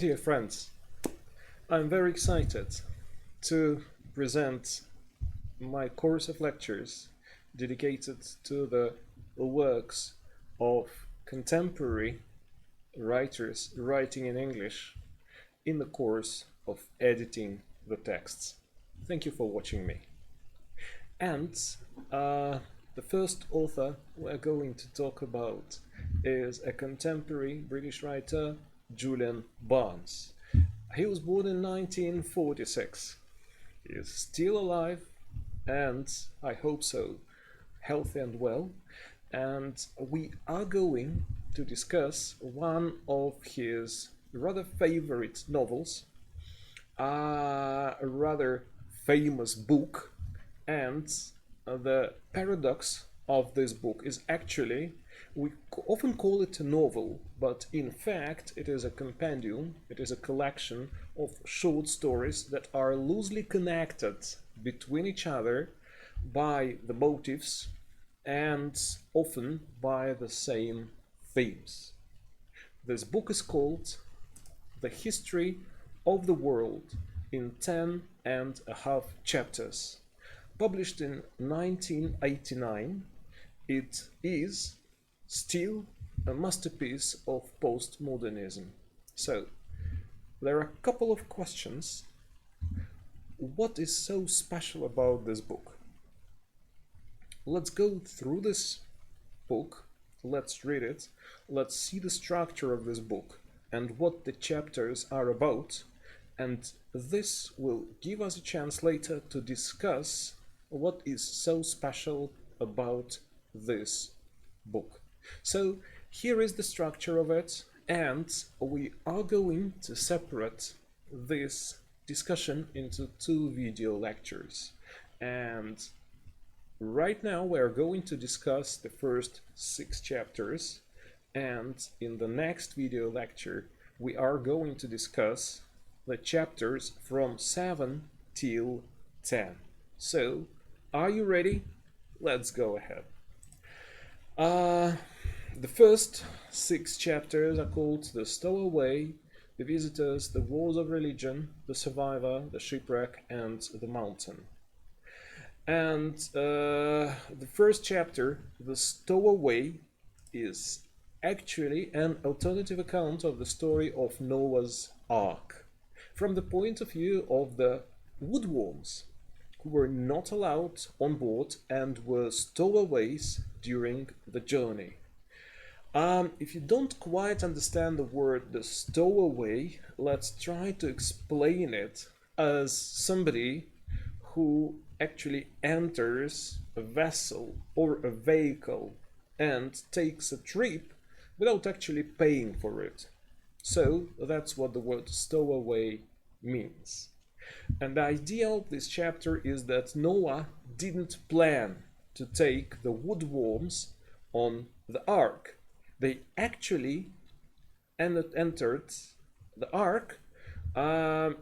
Dear friends, I'm very excited to present my course of lectures dedicated to the works of contemporary writers writing in English in the course of editing the texts. Thank you for watching me. And the first author we're going to talk about is a contemporary British writer, Julian Barnes. He was born in 1946. He is still alive and, I hope so, healthy and well. And we are going to discuss one of his rather favorite novels, a rather famous book, and the paradox of this book is actually, we often call it a novel, but in fact it is a compendium, it is a collection of short stories that are loosely connected between each other by the motives and often by the same themes. This book is called The History of the World in 10.5 chapters. Published in 1989, it is still a masterpiece of postmodernism. So, there are a couple of questions. What is so special about this book? Let's go through this book, let's read it, let's see the structure of this book and what the chapters are about, and this will give us a chance later to discuss what is so special about this book. So here is the structure of it, and we are going to separate this discussion into 2 video lectures. And right now we are going to discuss the first 6 chapters, and in the next video lecture we are going to discuss the chapters from 7 till 10. So, are you ready? Let's go ahead. The first 6 chapters are called The Stowaway, The Visitors, The Wars of Religion, The Survivor, The Shipwreck, and The Mountain. And the first chapter, The Stowaway, is actually an alternative account of the story of Noah's Ark, from the point of view of the woodworms, who were not allowed on board and were stowaways during the journey. If you don't quite understand the word the stowaway, let's try to explain it as somebody who actually enters a vessel or a vehicle and takes a trip without actually paying for it. So that's what the word stowaway means. And the idea of this chapter is that Noah didn't plan to take the woodworms on the ark. They actually entered the ark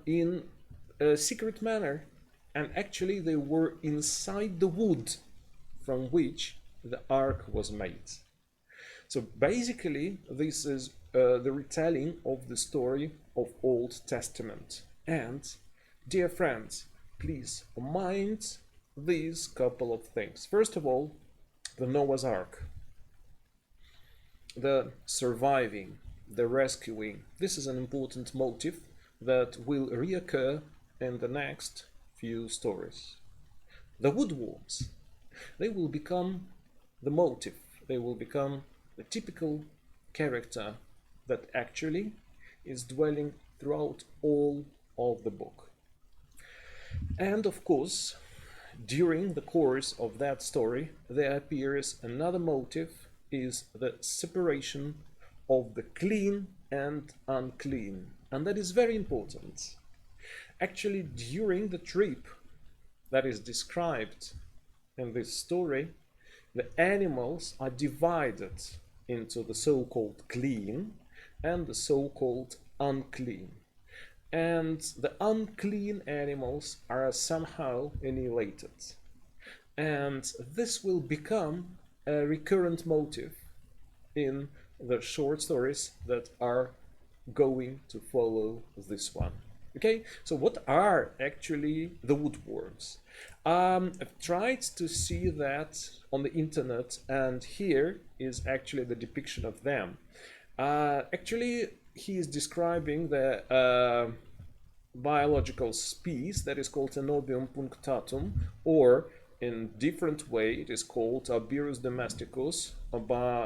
in a secret manner, and actually they were inside the wood from which the ark was made. So basically this is the retelling of the story of Old Testament. And dear friends, please mind these couple of things. First of all, the Noah's Ark, the surviving, the rescuing. This is an important motive that will reoccur in the next few stories. The woodworms, they will become the motive, they will become the typical character that actually is dwelling throughout all of the book. And of course, during the course of that story, there appears another motive, is the separation of the clean and unclean. And that is very important. Actually, during the trip that is described in this story, the animals are divided into the so-called clean and the so-called unclean. And the unclean animals are somehow annihilated. And this will become a recurrent motive in the short stories that are going to follow this one. Okay, so what are actually the woodworms? I've tried to see that on the internet, and here is actually the depiction of them. Actually, he is describing the biological species that is called Cenobium punctatum, or in different way it is called Albirus domesticus,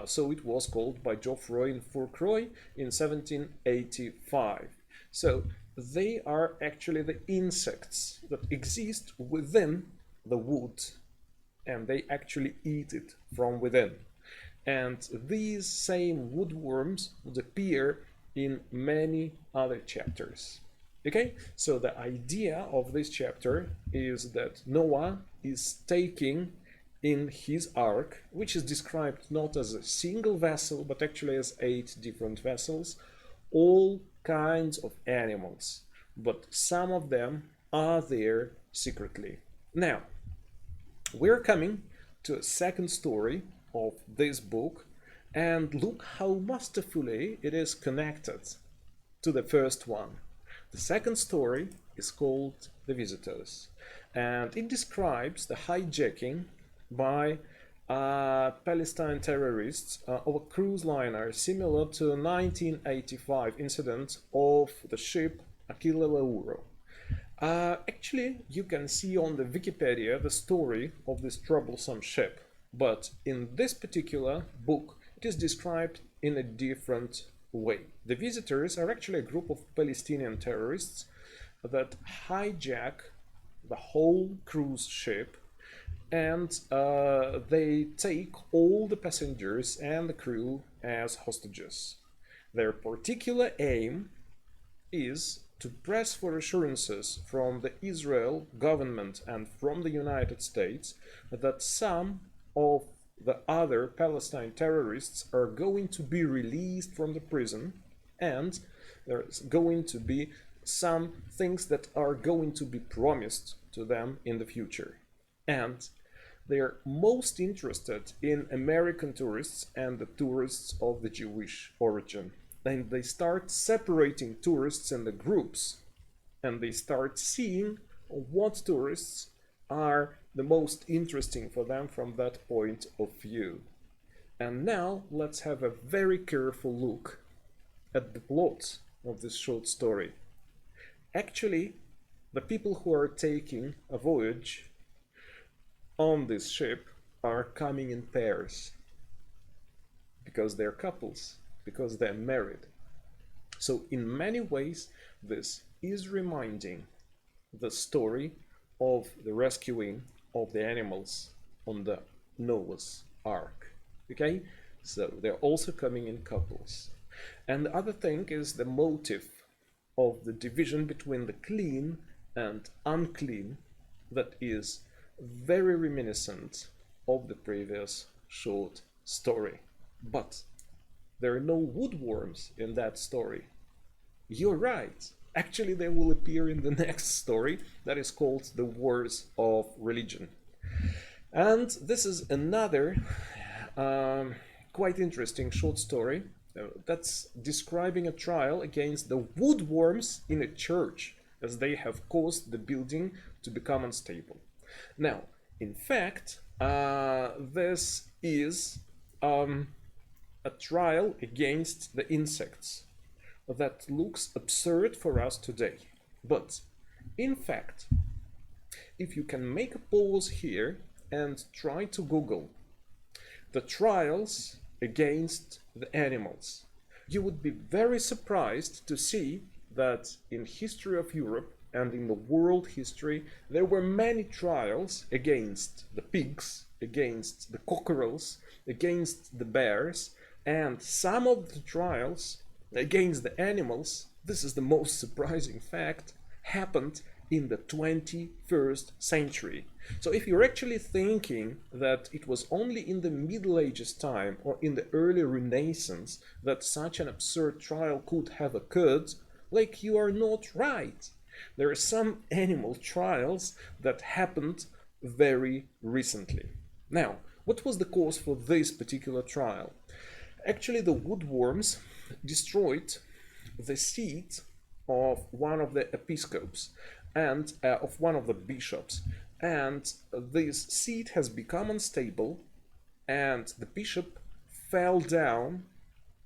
so it was called by Geoffroy and Fourcroy in 1785. So they are actually the insects that exist within the wood, and they actually eat it from within. And these same woodworms would appear in many other chapters. Okay, so the idea of this chapter is that Noah is taking in his ark, which is described not as a single vessel, but actually as 8 different vessels, all kinds of animals, but some of them are there secretly. Now, we're coming to a second story of this book, and look how masterfully it is connected to the first one. The second story is called The Visitors, and it describes the hijacking by Palestine terrorists of a cruise liner, similar to the 1985 incident of the ship Aquila Lauro. Actually, you can see on the Wikipedia the story of this troublesome ship, but in this particular book it is described in a different way. The Visitors are actually a group of Palestinian terrorists that hijack the whole cruise ship, and they take all the passengers and the crew as hostages. Their particular aim is to press for assurances from the Israel government and from the United States that some of the other Palestine terrorists are going to be released from the prison, and there's going to be some things that are going to be promised to them in the future. And they are most interested in American tourists and the tourists of the Jewish origin. And they start separating tourists in the groups, and they start seeing what tourists are the most interesting for them from that point of view. And now let's have a very careful look at the plot of this short story. Actually, the people who are taking a voyage on this ship are coming in pairs, because they're couples, because they're married. So in many ways, this is reminding the story of the rescuing of the animals on the Noah's Ark. Okay, so they're also coming in couples. And the other thing is the motive of the division between the clean and unclean, that is very reminiscent of the previous short story. But there are no woodworms in that story. You're right. Actually, they will appear in the next story that is called The Wars of Religion. And this is another quite interesting short story that's describing a trial against the woodworms in a church, as they have caused the building to become unstable. Now, in fact, this is a trial against the insects that looks absurd for us today. But in fact, if you can make a pause here and try to Google the trials against the animals, you would be very surprised to see that in history of Europe and in the world history, there were many trials against the pigs, against the cockerels, against the bears, and some of the trials against the animals, this is the most surprising fact, happened in the 21st century. So if you're actually thinking that it was only in the Middle Ages time or in the early Renaissance that such an absurd trial could have occurred, like, you are not right. There are some animal trials that happened very recently. Now, what was the cause for this particular trial? Actually, the woodworms destroyed the seat of one of the episcopes and of one of the bishops, and this seat has become unstable, and the bishop fell down,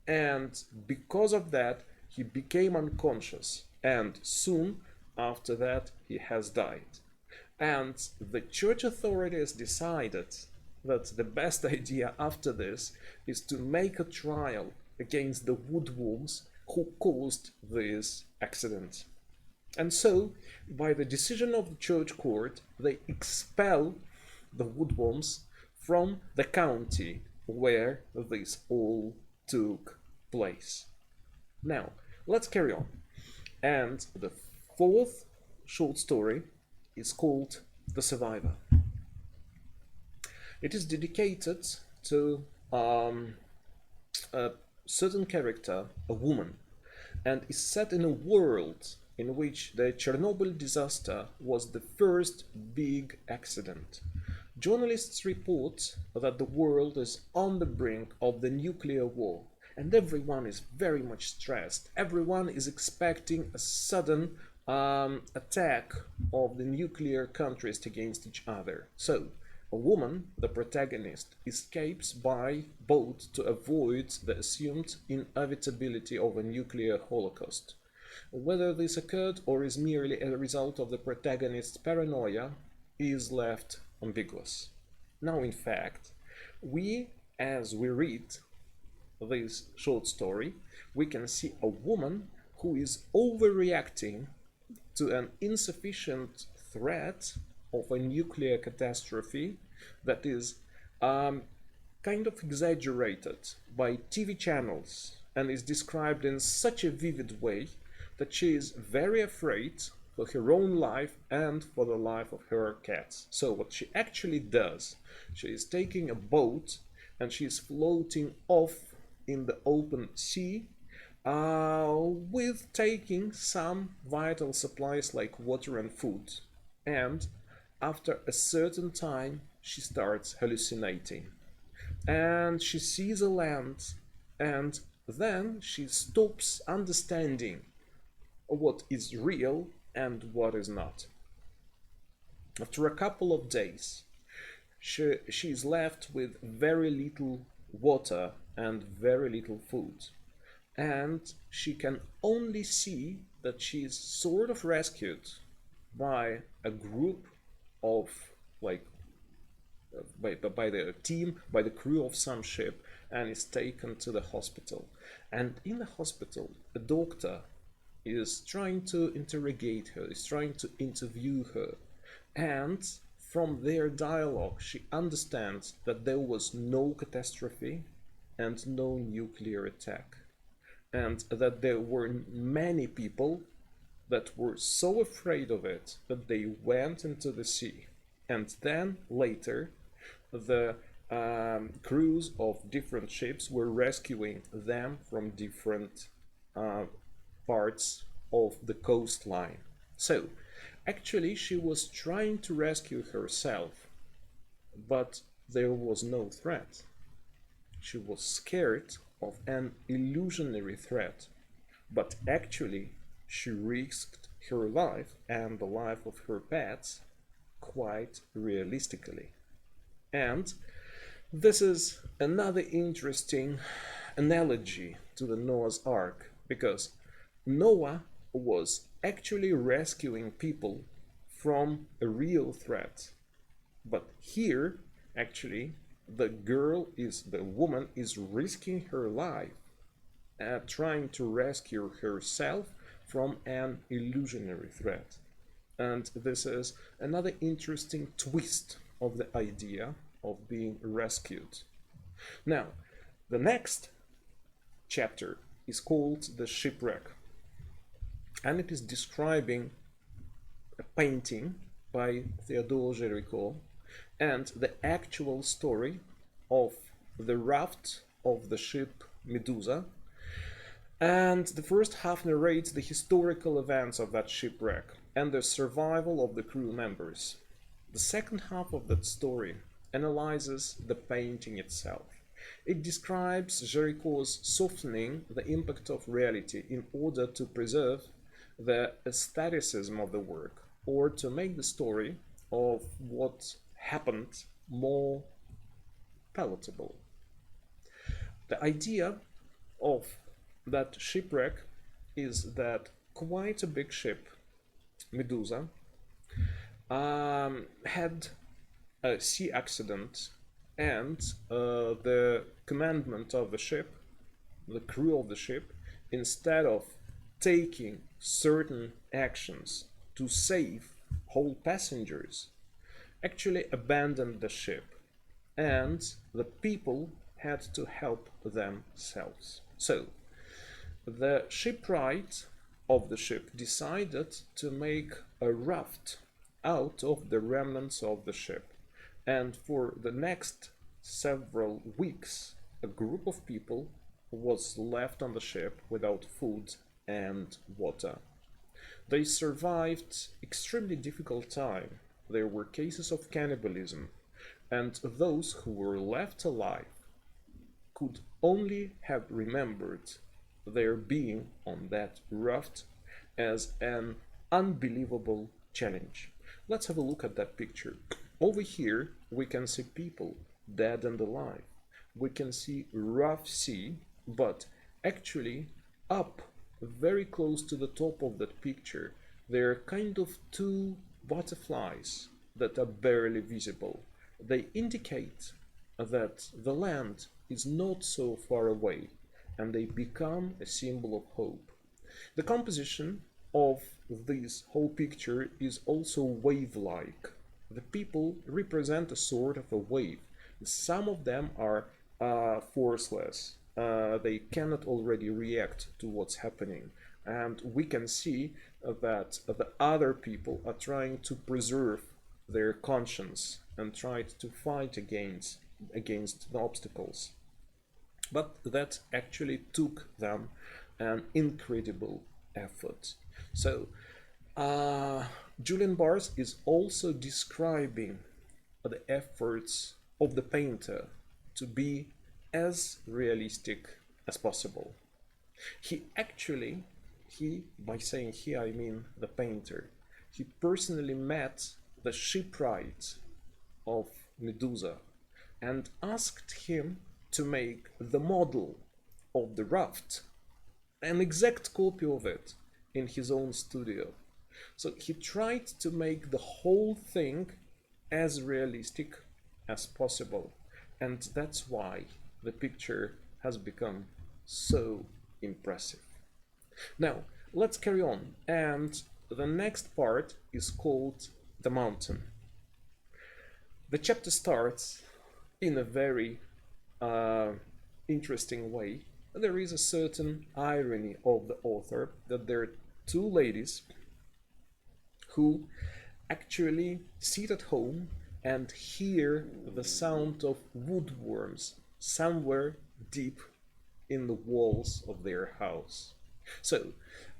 and because of that he became unconscious, and soon after that he has died. And the church authorities decided that the best idea after this is to make a trial against the woodworms who caused this accident. And so, by the decision of the church court, they expel the woodworms from the county where this all took place. Now, let's carry on. And the fourth short story is called The Survivor. It is dedicated to a certain character, a woman, and is set in a world in which the Chernobyl disaster was the first big accident. Journalists report that the world is on the brink of the nuclear war, and everyone is very much stressed. Everyone is expecting a sudden attack of the nuclear countries against each other. So, a woman, the protagonist, escapes by boat to avoid the assumed inevitability of a nuclear holocaust. Whether this occurred or is merely a result of the protagonist's paranoia is left ambiguous. Now, in fact, as we read this short story, we can see a woman who is overreacting to an insufficient threat of a nuclear catastrophe that is kind of exaggerated by TV channels and is described in such a vivid way that she is very afraid for her own life and for the life of her cats. So what she actually does, she is taking a boat and she is floating off in the open sea with taking some vital supplies like water and food. And after a certain time, she starts hallucinating. And she sees a land, and then she stops understanding what is real and what is not. After a couple of days, she is left with very little water and very little food. And she can only see that she is sort of rescued by a group of by the team, by the crew of some ship, and is taken to the hospital. And in the hospital, a doctor is trying to interrogate her, is trying to interview her. And from their dialogue, she understands that there was no catastrophe and no nuclear attack. And that there were many people that were so afraid of it that they went into the sea. And then later, the crews of different ships were rescuing them from different parts of the coastline. So, actually, she was trying to rescue herself, but there was no threat. She was scared of an illusionary threat, but actually, she risked her life and the life of her pets quite realistically. And this is another interesting analogy to the Noah's Ark, because Noah was actually rescuing people from a real threat. But here, actually, the woman is risking her life, trying to rescue herself from an illusionary threat. And this is another interesting twist of the idea of being rescued. Now, the next chapter is called The Shipwreck, and it is describing a painting by Theodore Géricault and the actual story of the raft of the ship Medusa. And the first half narrates the historical events of that shipwreck and the survival of the crew members. The second half of that story analyzes the painting itself. It describes Jericho's softening the impact of reality in order to preserve the aestheticism of the work, or to make the story of what happened more palatable. The idea of that shipwreck is that quite a big ship, Medusa, had a sea accident, and the commandment of the ship, the crew of the ship, instead of taking certain actions to save whole passengers, actually abandoned the ship, and the people had to help themselves. So the shipwright of the ship decided to make a raft out of the remnants of the ship, and for the next several weeks a group of people was left on the ship without food and water. They survived extremely difficult time. There were cases of cannibalism, and those who were left alive could only have remembered their being on that raft as an unbelievable challenge. Let's have a look at that picture. Over here we can see people dead and alive. We can see rough sea, but actually up very close to the top of that picture there are kind of two butterflies that are barely visible. They indicate that the land is not so far away, and they become a symbol of hope. The composition of this whole picture is also wave-like. The people represent a sort of a wave. Some of them are forceless. They cannot already react to what's happening. And we can see that the other people are trying to preserve their conscience and try to fight against the obstacles. But that actually took them an incredible effort. So Julian Barnes is also describing the efforts of the painter to be as realistic as possible. By saying he, I mean the painter, he personally met the shipwright of Medusa and asked him to make the model of the raft, an exact copy of it, in his own studio. So he tried to make the whole thing as realistic as possible, and that's why the picture has become so impressive. Now let's carry on, and the next part is called The Mountain. The chapter starts in a very interesting way. There is a certain irony of the author that there are two ladies who actually sit at home and hear the sound of woodworms somewhere deep in the walls of their house. So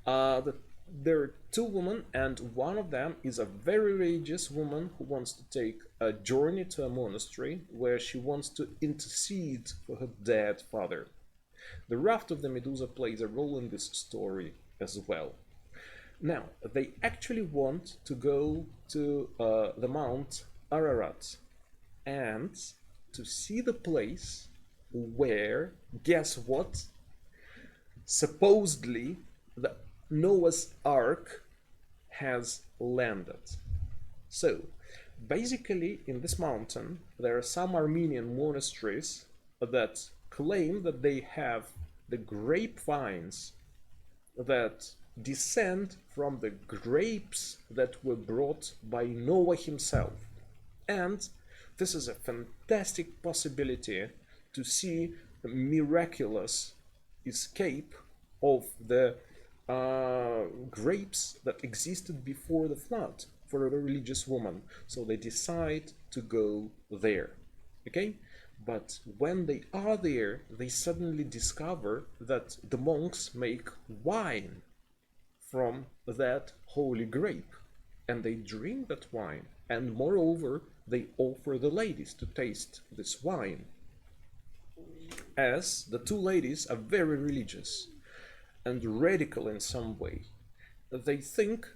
there are two women, and one of them is a very religious woman who wants to take a journey to a monastery where she wants to intercede for her dead father. The raft of the Medusa plays a role in this story as well. Now, they actually want to go to the Mount Ararat and to see the place where, guess what? Supposedly, the Noah's Ark has landed. So, basically, in this mountain, there are some Armenian monasteries that claim that they have the grapevines that descend from the grapes that were brought by Noah himself. And this is a fantastic possibility to see a miraculous escape of the grapes that existed before the flood for a religious woman. So they decide to go there. Okay? But when they are there, they suddenly discover that the monks make wine from that holy grape, and they drink that wine, and moreover they offer the ladies to taste this wine. as the two ladies are very religious and radical in some way. They think,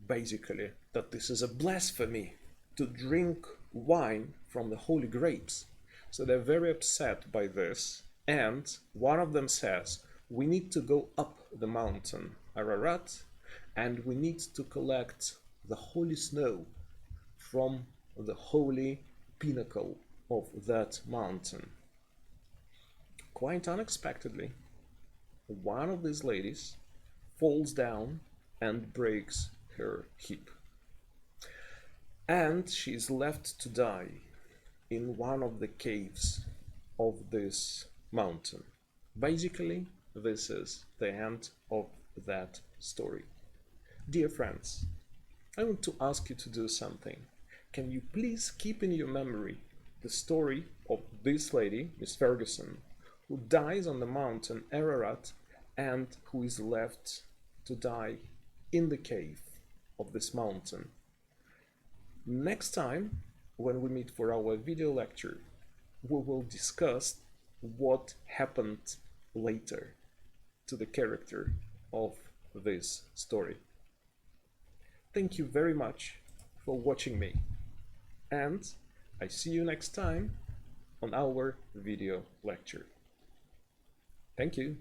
basically, that this is a blasphemy to drink wine from the holy grapes. So they're very upset by this, and one of them says, we need to go up the mountain Ararat, and we need to collect the holy snow from the holy pinnacle of that mountain. Quite unexpectedly, one of these ladies falls down and breaks her hip. And she is left to die in one of the caves of this mountain. Basically, this is the end of that story. Dear friends, I want to ask you to do something. Can you please keep in your memory the story of this lady, Miss Ferguson, who dies on the mountain Ararat and who is left to die in the cave of this mountain? Next time, when we meet for our video lecture, we will discuss what happened later to the character of this story. Thank you very much for watching me, and I see you next time on our video lecture. Thank you.